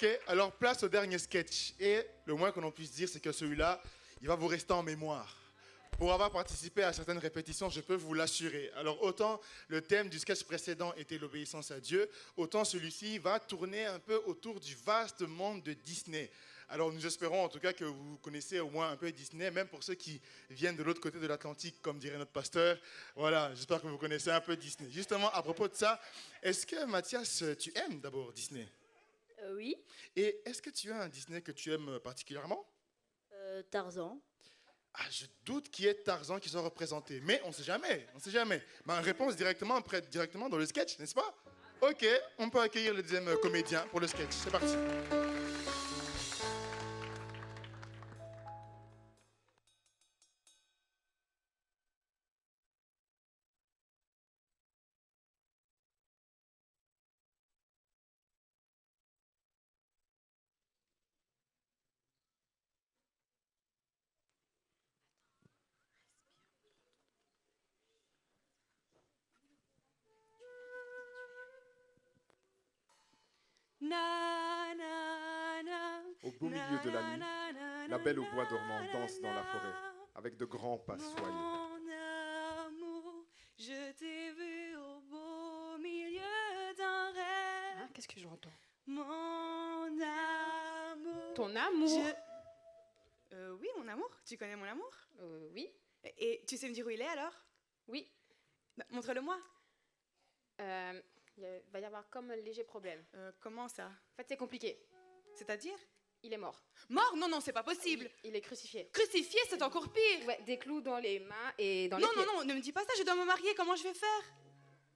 Ok, alors place au dernier sketch. Et le moins que l'on puisse dire, c'est que celui-là, il va vous rester en mémoire. Pour avoir participé à certaines répétitions, je peux vous l'assurer. Alors autant le thème du sketch précédent était l'obéissance à Dieu, autant celui-ci va tourner un peu autour du vaste monde de Disney. Alors nous espérons en tout cas que vous connaissez au moins un peu Disney, même pour ceux qui viennent de l'autre côté de l'Atlantique, comme dirait notre pasteur. Voilà, j'espère que vous connaissez un peu Disney. Justement, à propos de ça, est-ce que Mathias, tu aimes d'abord Disney? Oui. Et est-ce que tu as un Disney que tu aimes particulièrement? Tarzan. Ah, je doute qu'il y ait Tarzan qui soit représenté, mais on ne sait jamais, on ne sait jamais. Ma réponse directement dans le sketch, n'est-ce pas? Ok, on peut accueillir le deuxième comédien pour le sketch, c'est parti. Na, na, na, Au beau milieu de la nuit, la belle au bois dormant danse dans la forêt, avec de grands pas soyeux. Mon amour, je t'ai vu au beau milieu d'un rêve. Hein, qu'est-ce que j'entends? Mon amour. Ton amour? Oui, mon amour. Tu connais mon amour? Oui. Et tu sais me dire où il est alors? Oui. Bah, montre-le-moi. Il va y avoir comme un léger problème. Comment ça? En fait, c'est compliqué. C'est-à-dire? Il est mort. Mort? Non, non, c'est pas possible. Oui, il est crucifié. Crucifié, c'est encore pire. Ouais, des clous dans les mains et dans les Non, pieds. non, non, ne me dis pas ça, je dois me marier, comment je vais faire?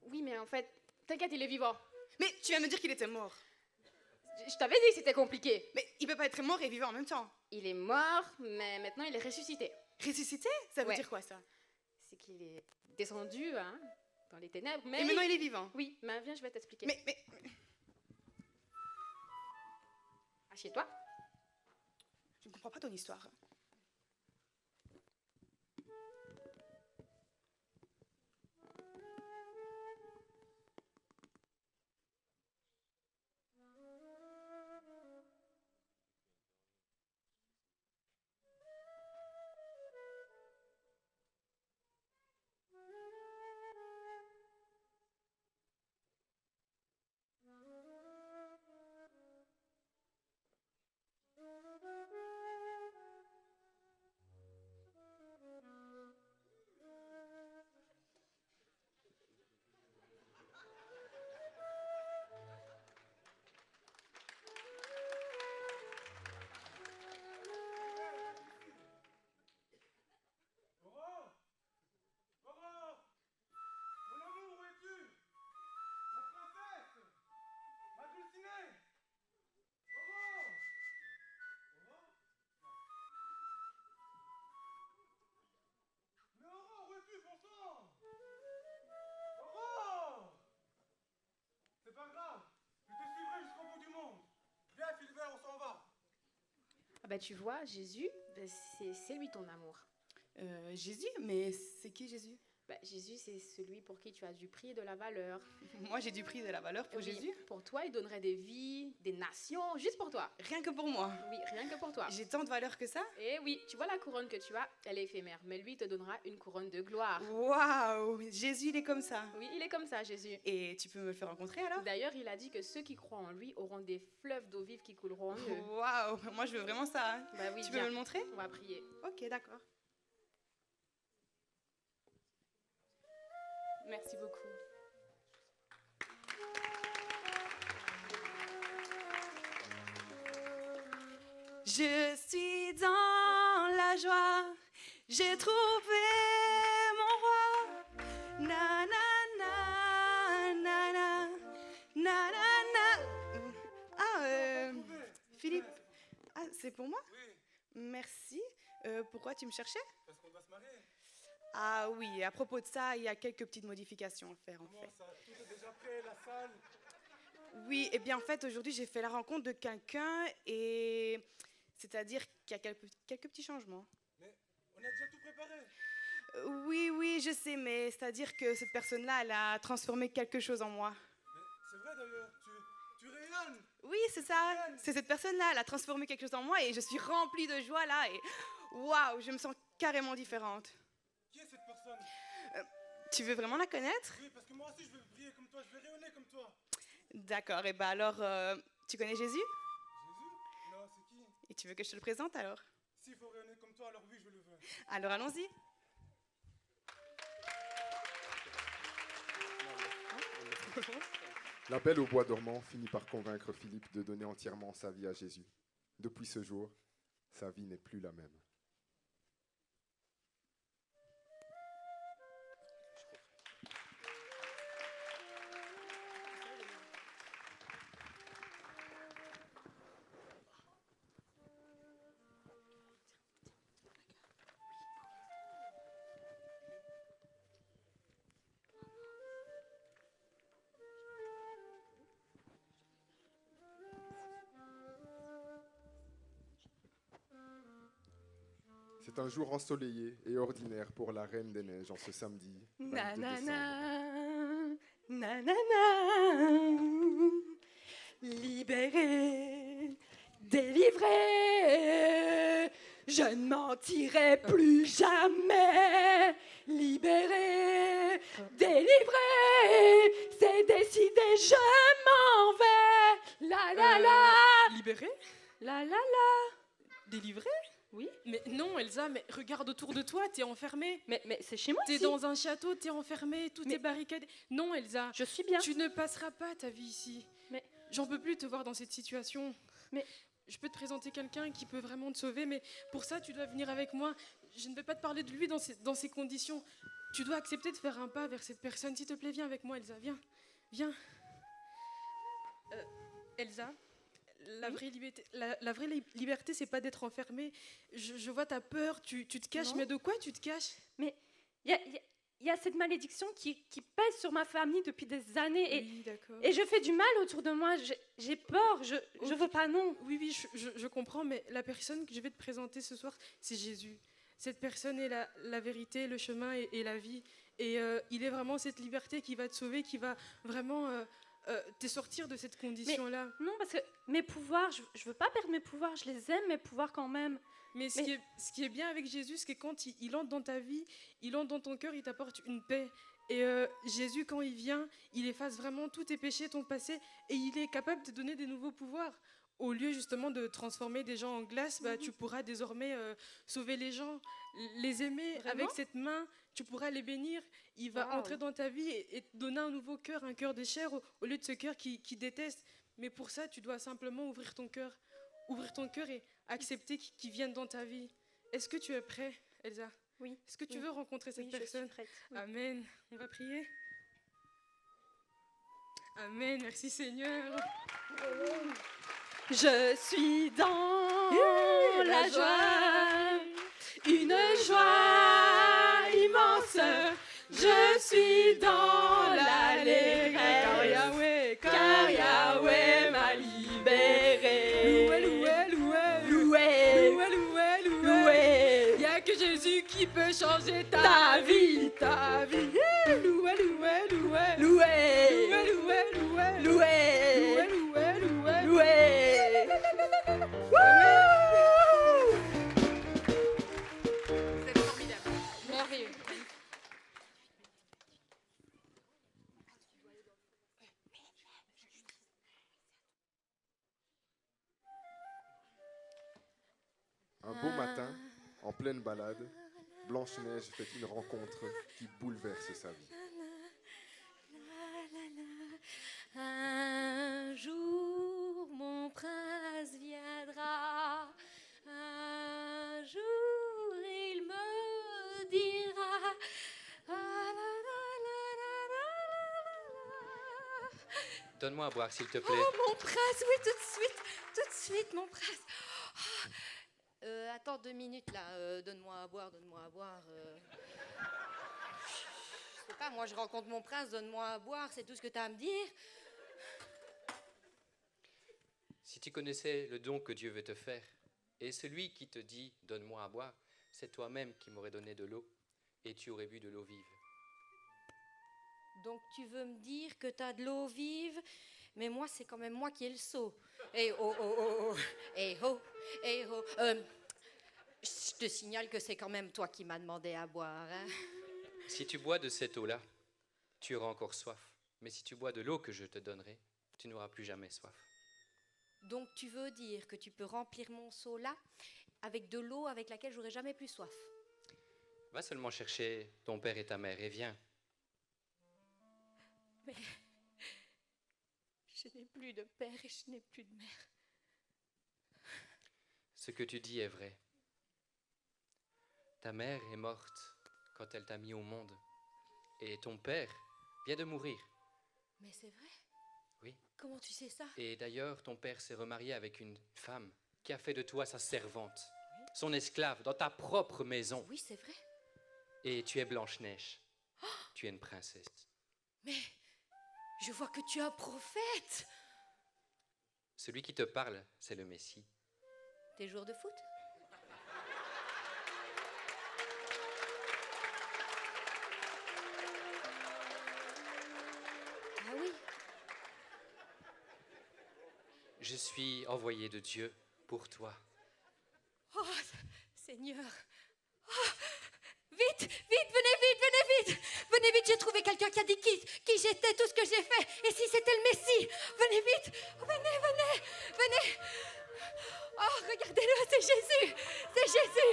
Oui, mais en fait, t'inquiète, il est vivant. Mais tu viens me dire qu'il était mort. Je t'avais dit que c'était compliqué. Mais il peut pas être mort et vivant en même temps. Il est mort, mais maintenant il est ressuscité. Ressuscité? Ça veut Ouais. dire quoi ça? C'est qu'il est descendu dans les ténèbres, mais... Et maintenant il est vivant? Oui, mais viens, je vais t'expliquer. Mais... Assieds-toi. Je ne comprends pas ton histoire. C'est pas grave, je te suivrai jusqu'au bout du monde. Viens, Philibert, on s'en va. Ah bah tu vois, Jésus, c'est lui ton amour. Jésus? Mais c'est qui Jésus? Bah, Jésus, c'est celui pour qui tu as du prix et de la valeur. Moi j'ai du prix et de la valeur pour Oui, Jésus? Pour toi, il donnerait des vies, des nations, juste pour toi. Rien que pour moi. Oui, rien que pour toi. J'ai tant de valeur que ça? Et oui, tu vois la couronne que tu as, elle est éphémère, mais lui te donnera une couronne de gloire. Waouh! Jésus il est comme ça. Oui, il est comme ça, Jésus. Et tu peux me le faire rencontrer alors? D'ailleurs, il a dit que ceux qui croient en lui auront des fleuves d'eau vive qui couleront en eux. Waouh! Moi je veux vraiment ça. Hein. Bah oui, Tu peux viens. me le montrer? On va prier. Ok, d'accord. Merci beaucoup. Je suis dans la joie, j'ai trouvé mon roi. Na na na na na na na na. Ah, Philippe. Ah, c'est pour moi? Oui, Merci. Pourquoi tu me cherchais? parce qu'on doit se marier. Ah oui, à propos de ça, il y a quelques petites modifications à faire en Comment fait. ça? Tout est déjà prêt, la salle? Oui, et bien en fait, aujourd'hui, j'ai fait la rencontre de quelqu'un et c'est-à-dire qu'il y a quelques petits changements. Mais on a déjà tout préparé. Oui, oui, je sais, mais c'est-à-dire que cette personne-là, elle a transformé quelque chose en moi. Mais c'est vrai d'ailleurs, tu rayonnes. Oui, c'est ça. C'est cette personne-là. Elle a transformé quelque chose en moi et je suis remplie de joie là. Et waouh, je me sens carrément différente. Qui est cette personne? Tu veux vraiment la connaître? Oui, parce que moi aussi je veux briller comme toi, je veux rayonner comme toi. D'accord. Et ben alors, tu connais Jésus? Jésus? Non, c'est qui? Et tu veux que je te le présente alors? S'il faut rayonner comme toi, alors oui, je le veux. Alors allons-y. La Belle au bois dormant finit par convaincre Philippe de donner entièrement sa vie à Jésus. Depuis ce jour, sa vie n'est plus la même. C'est un jour ensoleillé et ordinaire pour la Reine des Neiges en ce samedi 22 décembre. Libéré, délivré, je ne mentirai plus jamais. Libéré, délivré, c'est décidé, je m'en vais. La la la. Libéré? La la la. Délivré? Oui. Mais non, Elsa, mais regarde autour de toi, t'es enfermée. Mais c'est chez moi. T'es ici. dans un château, t'es enfermée, tout est barricadé. Non, Elsa, Je suis bien. tu ne passeras pas ta vie ici. Mais- J'en peux plus te voir dans cette situation. Mais- Je peux te présenter quelqu'un qui peut vraiment te sauver, mais pour ça, tu dois venir avec moi. Je ne vais pas te parler de lui dans ces conditions. Tu dois accepter de faire un pas vers cette personne. S'il te plaît, viens avec moi, Elsa, viens. Viens. Elsa, la vraie liberté, la vraie liberté, c'est pas d'être enfermée. Je vois ta peur, tu te caches, Non. mais de quoi tu te caches? Il y a cette malédiction qui pèse sur ma famille depuis des années Oui, d'accord. et je fais du mal autour de moi. J'ai peur, je Ok. veux pas, non. Oui, je comprends, mais la personne que je vais te présenter ce soir, c'est Jésus. Cette personne est la vérité, le chemin et la vie. Et il est vraiment cette liberté qui va te sauver, qui va vraiment te sortir de cette condition-là. Non, parce que mes pouvoirs, je veux pas perdre mes pouvoirs, je les aime, mes pouvoirs quand même. Mais ce qui est bien avec Jésus, c'est que quand il entre dans ta vie, il entre dans ton cœur, il t'apporte une paix. Et Jésus, quand il vient, il efface vraiment tous tes péchés, ton passé, et il est capable de te donner des nouveaux pouvoirs. Au lieu justement de transformer des gens en glace, tu pourras désormais sauver les gens, les aimer. Vraiment? Avec cette main, tu pourras les bénir. Il va Waouh. entrer dans ta vie et te donner un nouveau cœur, un cœur de chair, au lieu de ce cœur qui déteste. Mais pour ça, tu dois simplement ouvrir ton cœur et accepter qu'il vienne dans ta vie. Est-ce que tu es prêt, Elsa? Oui. Est-ce que tu Oui. veux rencontrer cette Oui, je suis personne? prête. Oui. Amen. On va prier. Amen. Merci Seigneur. Je suis dans la joie, une joie immense. Je suis dans l'allégresse, car Yahweh m'a libéré. Loué, loué. Il n'y a que Jésus qui peut changer Ta vie, Loué. loué, loué. C'est formidable. Merveilleux. Un beau matin, en pleine balade, Blanche-Neige fait une rencontre qui bouleverse sa vie. Un jour mon prince viendra, un jour il me dira. Ah, la, la, la, la, la, la. Donne-moi à boire, s'il te plaît. Oh mon prince, oui, tout de suite mon prince. Attends 2 minutes là, donne-moi à boire. Je sais pas, moi je rencontre mon prince, donne-moi à boire, c'est tout ce que t'as à me dire. Si tu connaissais le don que Dieu veut te faire, et celui qui te dit « donne-moi à boire », c'est toi-même qui m'aurais donné de l'eau, et tu aurais bu de l'eau vive. Donc tu veux me dire que t'as de l'eau vive, Mais moi, c'est quand même moi qui ai le seau. Eh oh, oh, oh, oh. Eh oh, eh oh. Je te signale que c'est quand même toi qui m'as demandé à boire. Hein. Si tu bois de cette eau-là, tu auras encore soif. Mais si tu bois de l'eau que je te donnerai, tu n'auras plus jamais soif. Donc tu veux dire que tu peux remplir mon seau là avec de l'eau avec laquelle j'aurai jamais plus soif? Va seulement chercher ton père et ta mère et viens. Mais je n'ai plus de père et je n'ai plus de mère. Ce que tu dis est vrai. Ta mère est morte quand elle t'a mis au monde. Et ton père vient de mourir. Mais c'est vrai? Oui. Comment tu sais ça? Et d'ailleurs, ton père s'est remarié avec une femme qui a fait de toi sa servante, son esclave, dans ta propre maison. Oui, c'est vrai. Et tu es Blanche-Neige. Tu es une princesse. Mais je vois que tu es un prophète. Celui qui te parle, c'est le Messie. T'es joueur de foot? Ah oui. Je suis envoyé de Dieu pour toi. Oh, Seigneur. Oh, vite, vite, venez vite. Venez vite, j'ai trouvé quelqu'un qui a dit qui j'étais, tout ce que j'ai fait. Et si c'était le Messie? Venez vite. Venez. Oh, regardez-le, c'est Jésus. C'est Jésus.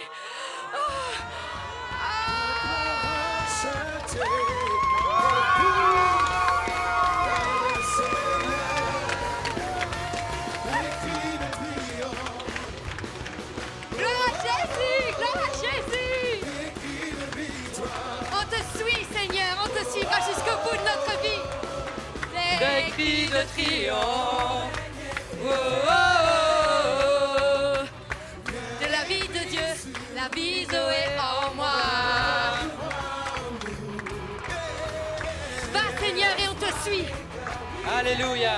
Gloire à Jésus. On te suit, Seigneur, on te suivra jusqu'au bout de notre vie. Des cris de triomphe. Oh, oh, oh, oh. De la vie de Dieu, la vie Zoé en moi. Va, Seigneur, et on te suit. Alléluia.